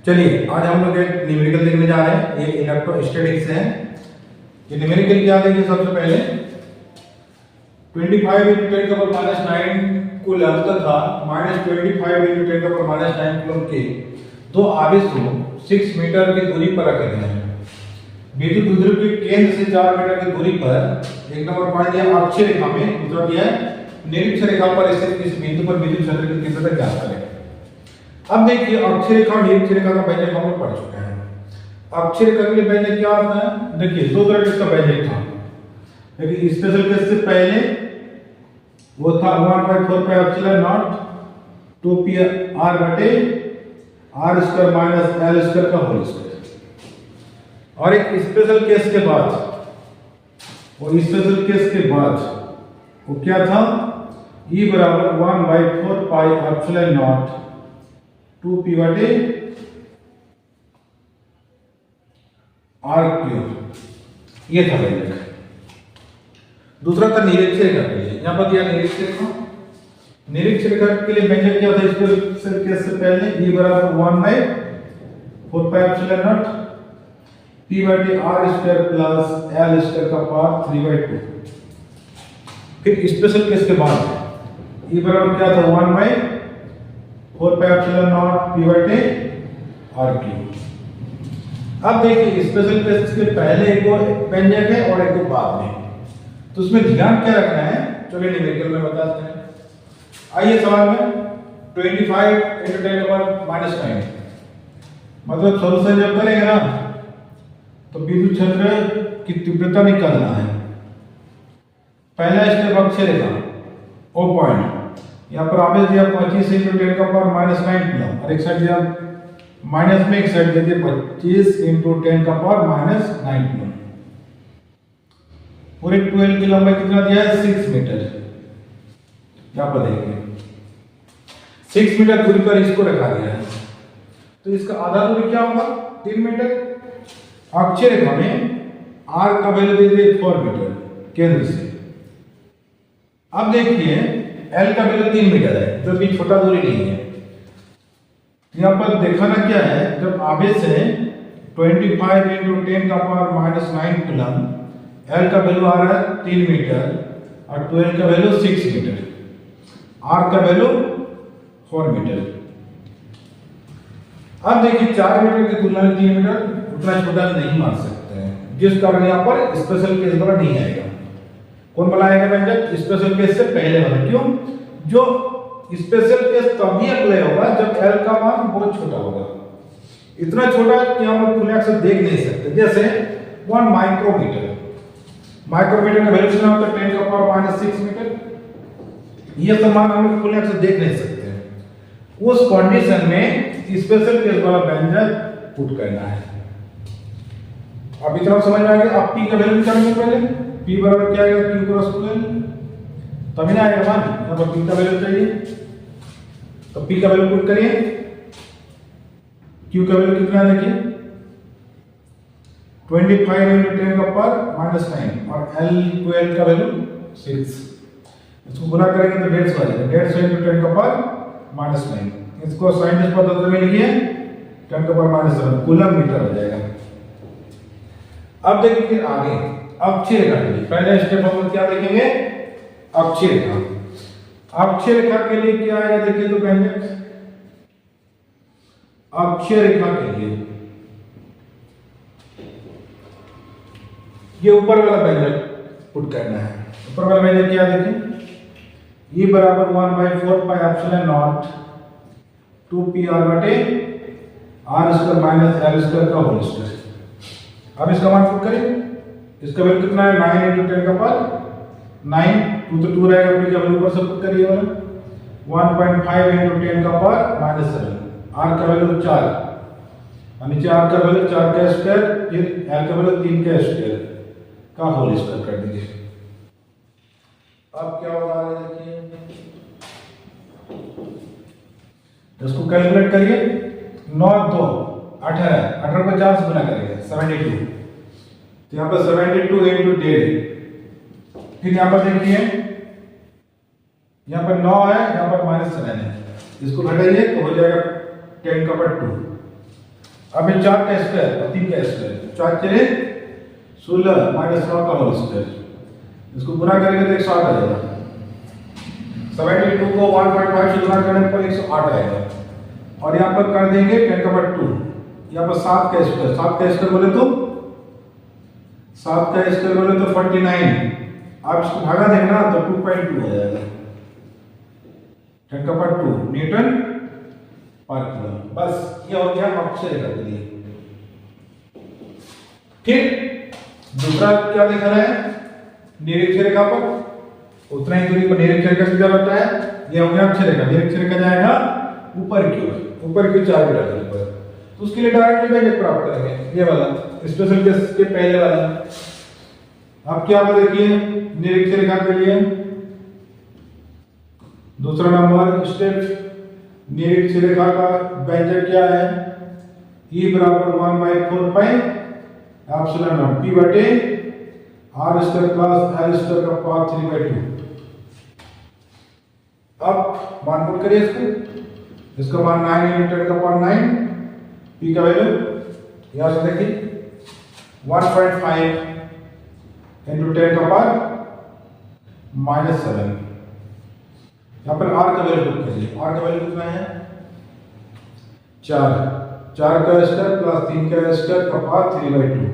चलिए आज हम लोग एक न्यूमेरिकल देखने जा रहे हैं। ये इलेक्ट्रोस्टैटिक्स है। ये न्यूमेरिकल क्या देखिए, सबसे पहले 25 × 10⁻⁹ कूलम तथा -25 × 10⁻⁹ कूलम के दो आवेश को 6 मीटर की दूरी पर रखे गए हैं। विद्युत द्विध्रुव के केंद्र से 4 मीटर की दूरी पर एक नंबर पॉइंट दिया अक्षीय रेखा में, दूसरा दिया है निरीक्षण रेखा पर स्थित किसी बिंदु पर विद्युत क्षेत्र की तीव्रता ज्ञात करें। अब देखिए अक्षीय रेखा और निरीक्षण रेखा का व्यंजक हम लोग पढ़ चुके हैं। अक्षीय रेखा के लिए व्यंजक क्या होता है, देखिए दो तरह का व्यंजक था। देखिए स्पेशल केस से पहले वो था 1/4 पाई एप्सिलॉन नॉट 2 r बटे r² माइनस l² का होल स्क्वायर। और एक स्पेशल केस के बाद, वो स्पेशल केस के बाद वो क्या था, E बराबर 1/4 पाई एप्सिलॉन नॉट 2p बटे r³। ये था व्यंजक। दूसरा था निरीक्षण रेखा के लिए, यहां पर दिया निरीक्षण रेखा। निरीक्षण रेखा के लिए व्यंजक क्या था, स्पेशल केस से पहले E बराबर 1/4 पाई एप्सिलॉन नॉट p बटे r² प्लस l² का पावर 3/2। फिर स्पेशल केस के बाद E बराबर क्या था 1/4 पाई एप्सिलॉन नॉट p बटे r³। अब देखिए स्पेशल केस के पहले एक व्यंजक है और एक बाद में, तो उसमें ध्यान क्या रखना है, चलिए न्यूमेरिकल में बताते हैं। आइए सवाल में 25 × 10⁻⁹ मतलब सॉल्यूशन जब करेंगे ना तो विद्युत क्षेत्र की तीव्रता निकालना है। पहला स्टेप अक्षीय रेखा ओ पॉइंट, यहाँ पर आवेश दिया 25 × 10⁻⁹ कूलम और एक साइड दिया माइनस में, एक साइड दे दिया 25 × 10⁻⁹ कूलम। पूरे 12 की लंबाई कितना दिया है, 6 मीटर। यहाँ पर देखिए 6 मीटर दूरी पर इसको रखा गया है, तो इसका आधा दूरी क्या होगा, 3 मीटर। अक्षीय रेखा में r का वैल्यू दे दिए 4 मीटर केंद्र से। अब देखिए l का वैल्यू 3 मीटर है, जो भी छोटा दूरी नहीं है। यहाँ पर दिखाना क्या है, जब आवेश है 25 × 10⁻⁹ कूलम, l का वैल्यू आ रहा है 3 मीटर और 12 का वैल्यू 6 मीटर, r का वैल्यू 4 मीटर। अब देखिए 4 मीटर की तुलना में 3 मीटर उतना छोटा नहीं मान सकते हैं, जिस कारण यहाँ पर स्पेशल केस वाला नहीं आएगा। कौन बनाएगा व्यंजक, स्पेशल केस से पहले वाला। क्यों, जो स्पेशल केस तभी अप्लाई होगा जब l का मान बहुत छोटा होगा, इतना छोटा कि हम लोग खुले आंख से देख नहीं सकते। जैसे 1 माइक्रोमीटर, माइक्रोमीटर का वैल्यू कितना होता है 10⁻⁻⁶ मीटर। ये सब मान हम लोग खुले आंख से देख नहीं सकते। उस कंडीशन में स्पेशल केस वाला व्यंजक पुट करना है। अब इतना समझ में आ गया। अब p का वैल्यू निकालेंगे पहले। p बराबर क्या आएगा, q क्रॉस q l, तभी ना आएगा मान। यहाँ पर p का वैल्यू चाहिए, तो p का वैल्यू पुट करिए। q का वैल्यू कितना है देखिए 25 × 10⁻⁹ और l का वैल्यू 6। इसको गुणा करेंगे तो 150 आ जाएगा, 150 × 10⁻⁹। इसको साइंटिफिक पद्धति में लिखिए 10⁻⁷ कूलम मीटर हो जाएगा। अब देखिए फिर आगे अक्षीय रेखा के लिए पहले स्टेप हम क्या देखेंगे, अक्षीय रेखा। अक्षीय रेखा के लिए क्या आएगा देखिए, तो व्यंजक अक्षीय रेखा के लिए ये ऊपर वाला व्यंजक पुट करना है। ऊपर वाला व्यंजक क्या देखें, E बराबर 1/4 पाई एप्सिलॉन नॉट 2pr बटे r² माइनस l² का होल स्क्वायर। अब इसका मान पुट करें, इसका वैल्यू कितना है 9 × 10⁻⁹, 2 तो 2 रहेगा, p का वैल्यू ऊपर से पुट करिए वाला 1.5 × 10⁻⁷, r का वैल्यू 4 और नीचे r का वैल्यू 4 का स्क्वायर, फिर l का वैल्यू 3 का स्क्वायर का होल स्क्वायर कर दीजिए। अब क्या होगा देखिए, इसको कैलकुलेट करिए। 9 2 18, 18 को 4 से गुना करेंगे 72, तो यहाँ पर 72 × 1.5। फिर यहाँ पर देखिए यहाँ पर 9 है, यहाँ पर -7 है, इसको घटाइए तो हो जाएगा 10 का पावर 2। अब ये 4 का स्क्वायर और 3 का स्क्वायर, 4 चले 16 माइनस 9 का होल स्क्वायर, इसको गुना करेंगे तो 108 आ जाएगा। 72 को 1.5 से गुना करने पर 108 आएगा। और यहाँ पर कर देंगे 10 का पावर 2, यहाँ पर 7 का स्क्वायर, 7 का स्क्वायर बोले तो 49। आप इसको भागा देंगे ना तो 2.2 हो जाएगा, 10 का पावर 2 न्यूटन पर कूलम। बस ये हो गया अक्षीय रेखा के लिए। ठीक, दूसरा क्या दिखा रहा है, निरीक्षण रेखा पर उतना ही दूरी पर निरीक्षण रेखा सीधा रहता है। ये हो गया अक्षीय रेखा। निरीक्षण रेखा जाएगा ऊपर की ओर 4 मीटर दूरी पर, तो उसके लिए डायरेक्टली वैल्यू प्राप्त करेंगे, ये वाला स्पेशल केस के पहले वाला। अब क्या होगा देखिए, निरीक्षण रेखा के लिए दूसरा नंबर स्टेप, निरीक्षण रेखा का व्यंजक क्या है, E बराबर 1/4 पाई एप्सिलॉन नॉट P बटे R square plus L square का पावर 3/2। अब मान पुट करिए इसका मान 9 × 10 का पावर 9, P का वैल्यू यहां से देखिए 1.5 × 10 का पावर -7। यहाँ पर R का वैल्यू पुट करिए, R का वैल्यू कितना है 4 का स्क्वायर प्लस 3 का स्क्वायर का पावर 3/2।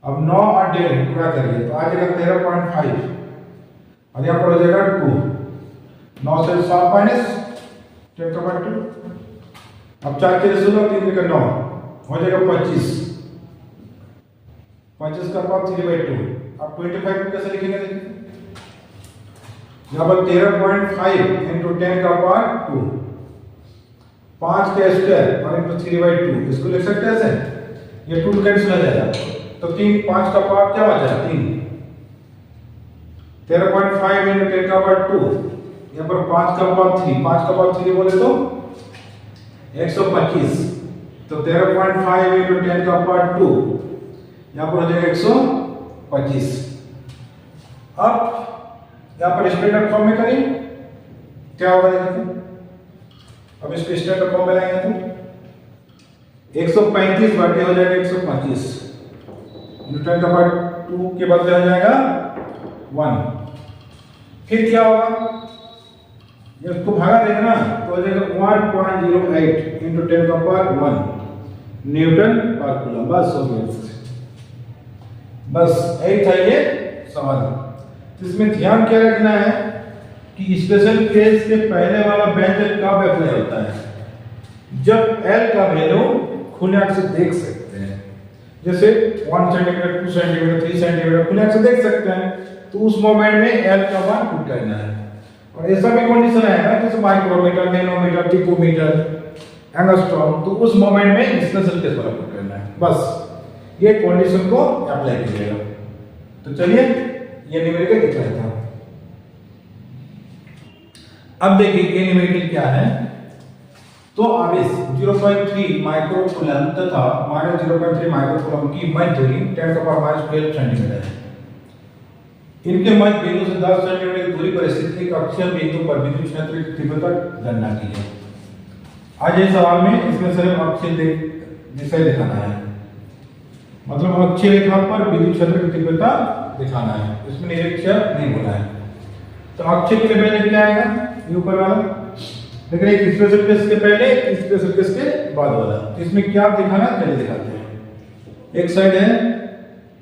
अब 9 और 1.5 गुणा करिए तो आ जाएगा 13.5 और यहाँ पर हो जाएगा 2। 9 से 7 माइनस 10 का पावर 2। अब 4 के 16 3 का 9 हो जाएगा 25 का पावर 3/2। अब 25 को कैसे लिखेंगे देखिए, यहाँ पर 13.5 × 10 का पावर 2, 5 का स्क्वायर और × 3/2, इसको लिख सकते हैं ऐसे, ये 2 कैंसिल हो जाएगा तो 3 5 का पावर क्या बचा 3, 13.5 × 10 का पावर 2, यहाँ पर 5 का पावर 3, 5 का पावर 3 बोले तो 125, तो 13.5 × 10 का पावर 2 यहाँ पर हो जाएगा 125। अब यहाँ पर स्टैंडर्ड फॉर्म में करें क्या होगा देखिए, अब इसको स्टैंडर्ड फॉर्म में लाएंगे तो 135 बटे हो जाएगा 125, न्यूटन का पावर 2 के बदले हो जाएगा 1। फिर क्या होगा, ये इसको भागा देंगे ना तो हो जाएगा 1.08 × 10 का पावर 1 न्यूटन पर कूलम। बस हो गया, बस यही था ये सवाल। तो इसमें ध्यान क्या रखना है कि स्पेशल केस के पहले वाला व्यंजक कब अप्लाई होता है, जब L का वैल्यू खुले आंख से देख सकते हैं, जैसे 1 सेंटीमीटर 2 सेंटीमीटर 3 सेंटीमीटर खुले आंख से देख सकते हैं, तो उस मोमेंट में L का मान पुट करना है। और ऐसा भी कंडीशन है ना जैसे माइक्रोमीटर, नैनोमीटर, पिकोमीटर, एंगस्ट्रॉम, तो उस मोमेंट में स्पेशल केस वाला पुट करना है। बस ये कंडीशन को अप्लाई कीजिएगा। तो चलिए ये न्यूमेरिकल कितना था। अब देखिए ये न्यूमेरिकल क्या है, तो आवेश 0.3 माइक्रोकूलम तथा -0.3 माइक्रोकूलम की मध्य दूरी 10 का पावर -12 सेंटीमीटर है। इनके मध्य बिंदु से 10 सेंटीमीटर की दूरी पर स्थित एक अक्षीय बिंदु पर विद्युत क्षेत्र की तीव्रता गणना कीजिए। आज इस सवाल में इसमें सिर्फ अक्षीय विषय दिखाना है, मतलब अक्षीय रेखा पर विद्युत क्षेत्र की तीव्रता दिखाना है, इसमें निरीक्षण नहीं बोला है। तो अक्षीय के लिए क्या आएगा, ये ऊपर वाला, लेकिन एक स्पेशल केस के पहले एक स्पेशल केस के बाद वाला। तो इसमें क्या दिखाना चलिए दिखाते हैं। एक साइड है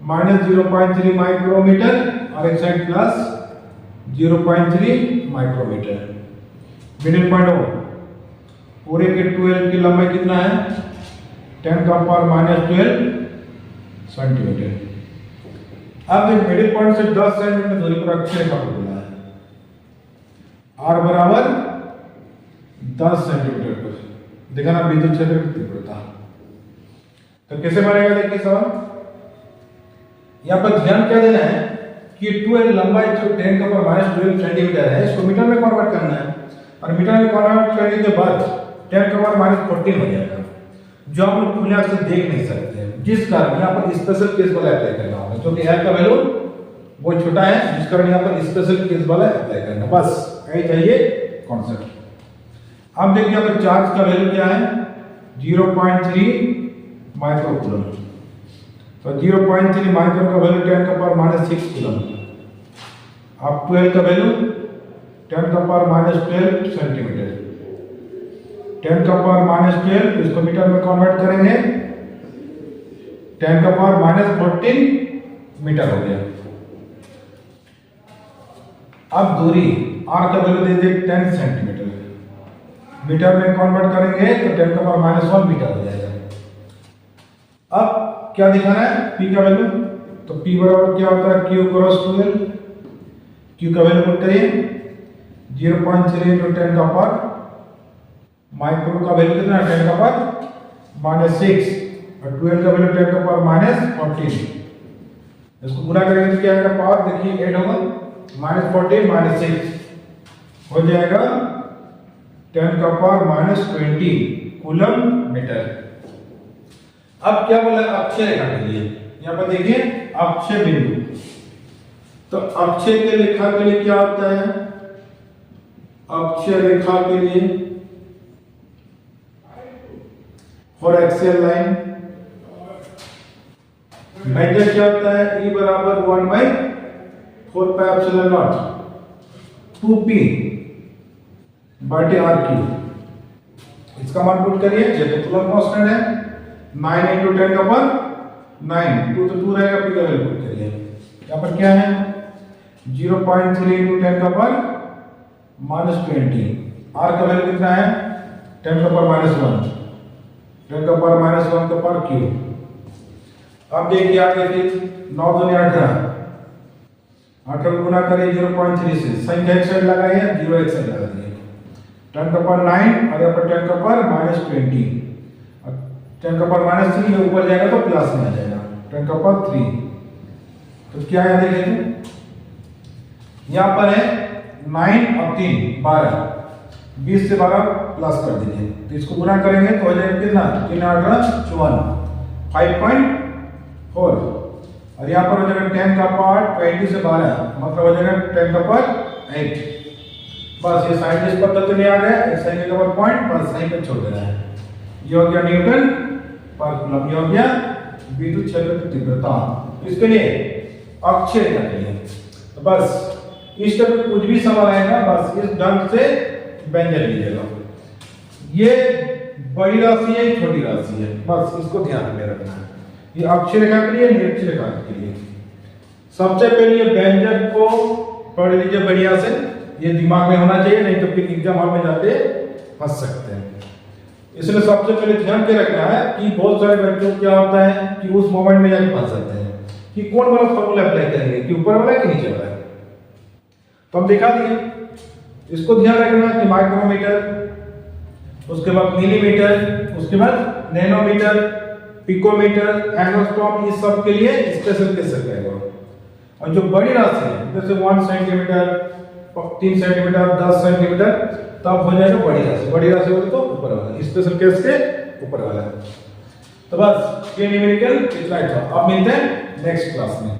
-0.3 माइक्रोमीटर और एक साइड +0.3 माइक्रोमीटर। मिडिल पॉइंट हो, पूरे के 12 की लंबाई कितना है 10 का पावर -12 सेंटीमीटर। अब एक मिडिल पॉइंट से 10 सेंटीमीटर दूरी पर अक्षीय रेखा को बोला है, R बराबर 10 सेंटीमीटर पर दिखाना विद्युत क्षेत्र की तीव्रता। तो कैसे बनेगा देखिए सवाल, यहाँ पर ध्यान क्या देना है कि 12 लंबाई जो 10 का पावर -12 सेंटीमीटर है इसको मीटर में कन्वर्ट करना है, और मीटर में कन्वर्ट करने के बाद 10 का पावर -14 हो जाएगा, जो आप लोग खुले आंख से देख नहीं सकते हैं, जिस कारण यहाँ पर स्पेशल केस वाला अप्लाई करना होगा, क्योंकि L का वैल्यू बहुत छोटा है, जिस कारण यहाँ पर स्पेशल केस वाला अप्लाई करना। बस यही चाहिए कॉन्सेप्ट। अब देखिए यहाँ पर चार्ज का वैल्यू क्या है 0.3 माइक्रो कूलम। तो 0.3 माइक्रो का वैल्यू 10 का पावर माइनस 6 कूलम। अब 12 का वैल्यू 10 का पावर माइनस 12 सेंटीमीटर। 10 का पावर माइनस 12 इसको मीटर में कन्वर्ट करेंगे, 10 का पावर माइनस 14 मीटर हो गया। अब दूरी r का वैल्यू दे दिए 10 सेंटीमीटर, मीटर में कन्वर्ट करेंगे तो 10 का पावर माइनस 1 मीटर हो जाएगा। अब क्या दिखाना है p का वैल्यू, तो p बराबर क्या होता है q क्रॉस 12। q का वैल्यू पुट करिए 0.3 into 10 का पावर माइक्रो का वैल्यू कितना है 10 का पावर माइनस 6 और 12 का वैल्यू 10 का पावर माइनस 14। इसको गुणा करेंगे तो क्या आएगा पावर, देखिए 8 होगा माइनस 14 माइनस 6 हो जाएगा 10 का पावर माइनस 20 कूलम मीटर। अब क्या बोला अक्षय रेखा के लिए, यहाँ पर देखिए अक्षय बिंदु। तो अक्षय के रेखा के लिए क्या होता है, अक्षय रेखा के लिए फॉर एक्सियल लाइन मेजर क्या होता है E बराबर 1/4 पाई एप्सिलॉन नॉट 2p बटे r क्यूब। इसका मान पुट करिए, ये तो कूलम कांस्टेंट है 9 into 10 का पावर 9, 2 तो 2 रहेगा, p का वैल्यू पुट करिए। यहाँ पर क्या है 0.3 into 10 का पावर माइनस 20, r का वैल्यू कितना है 10 का पावर माइनस 1, 10 का पावर माइनस 1 का पावर क्यूब। अब देखिए आगे फिर 9 दूनी 18, 18 गुना करिए 0.3 से, संख्या एक साइड लगाइए 0 एक साइड लगा दिए, 10 का पावर 9 और यहाँ पर 10 का पावर माइनस 20, 10 का पावर माइनस 3 ये ऊपर जाएगा तो प्लस में आ जाएगा 10 का पावर 3। तो क्या है देखिए यहाँ पर है 9 और 3 12, 20 से 12 प्लस कर दीजिए, तो इसको गुना करेंगे तो हो जाएगा कितना 3 8 54 5.4 और यहाँ पर हो जाएगा 10 का पावर 20 से 12 मतलब हो जाएगा 10 का पावर 8। बस ये साइन इस पद्धति में आ गया, एक साइन का पावर पॉइंट बस सही पे छोड़ देना है। ये हो गया न्यूटन पर कूलम, ये हो गया विद्युत क्षेत्र की तीव्रता। इसके लिए अक्षय रेखा के लिए तो बस इस तरह कुछ भी सवाल आएगा बस इस ढंग से व्यंजन लीजिएगा। ये बड़ी राशि है छोटी राशि है, बस इसको ध्यान में रखना है। ये अक्षय रेखा के लिए निरक्षीय रेखा के लिए सबसे पहले व्यंजन को पढ़ लीजिए बढ़िया से, ये दिमाग में होना चाहिए, नहीं तो फिर एग्जाम हॉल में जाते फंस सकते हैं। इसलिए सबसे पहले ध्यान के रखना है कि बहुत सारे बच्चों को क्या होता है कि उस मोमेंट में जाके फंस जाते हैं कि कौन वाला फॉर्मूला अप्लाई करेंगे, कि ऊपर वाला कि नीचे वाला। तो हम दिखा दिए, इसको ध्यान रखना कि माइक्रोमीटर, उसके बाद मिलीमीटर, उसके बाद नैनोमीटर, पिकोमीटर, एंगस्ट्रॉम, इस सब के लिए स्पेशल केस रहेगा। और जो बड़ी राशि है जैसे 1 सेंटीमीटर, 3 सेंटीमीटर, 10 सेंटीमीटर, तब हो जाएगा बड़ी राशि। बड़ी राशि होगी तो ऊपर वाला, स्पेशल केस के ऊपर वाला। तो बस ये न्यूमेरिकल इतना ही था। अब मिलते हैं नेक्स्ट क्लास में।